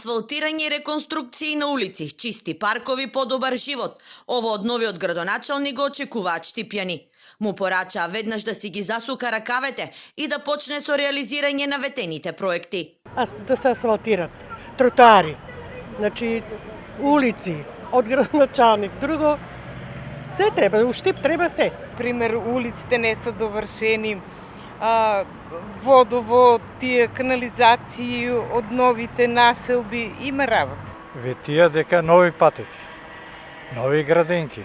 Асфалтирање и реконструкции на улици, чисти паркови, подобар живот. Ово од новиот градоначалник го очекуваат штипјани. Му порачаа веднаш да си ги засука ракавете и да почне со реализирање на ветените проекти. Да се асфалтират тротоари, значи улици, од градоначалник, друго се треба, у Штип треба се. Пример, улиците не се довршени, водовод, тие канализации од новите населби, има работа. Ветија дека нови патеки, нови градинки,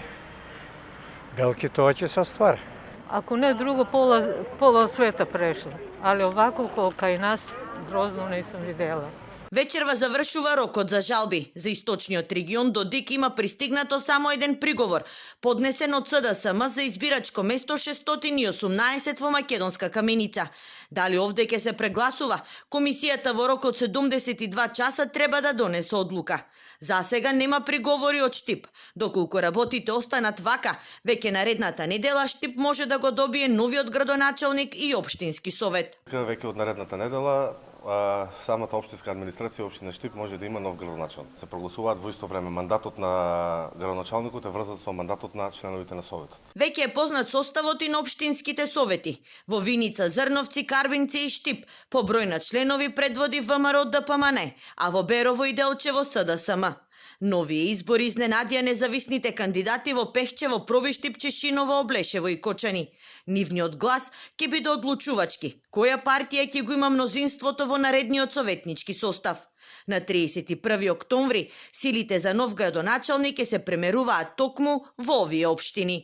белки тоа ќе се ствара. Ако не друго, пола света прешло. Ali ovako колку и нас, грозно не сум видела. Вечерва завршува рокот за жалби. За источниот регион Додик има пристигнато само еден приговор, поднесен од СДСМ за избирачко место 618 во Македонска Каменица. Дали овде ќе се прегласува, комисијата во рок од 72 часа треба да донесе одлука. За сега нема приговори од Штип. Доколку работите останат вака, веќе наредната недела Штип може да го добие новиот градоначалник и општински совет. Веќе од наредната недела самата општинска администрација општина Штип може да има нов градоначалник. Се прогласуваат во исто време мандатот на градоначалникот е врзан со мандатот на членовите на советот. Веќе е познат составот и на општинските совети. Во Виница, Зрновци, Карбинци и Штип по број на членови предводи ВМРО ДПМН, а во Берово и Делчево СДСМ. Нови избори изненадија независните кандидати во Пехчево, Пробиштип, Чешиново, Облешево и Кочани. Нивниот глас ќе биде одлучувачки. Која партија ќе го има мнозинството во наредниот советнички состав? На 31 октомври силите за нов градоначалник ќе се премеруваат токму во овие општини.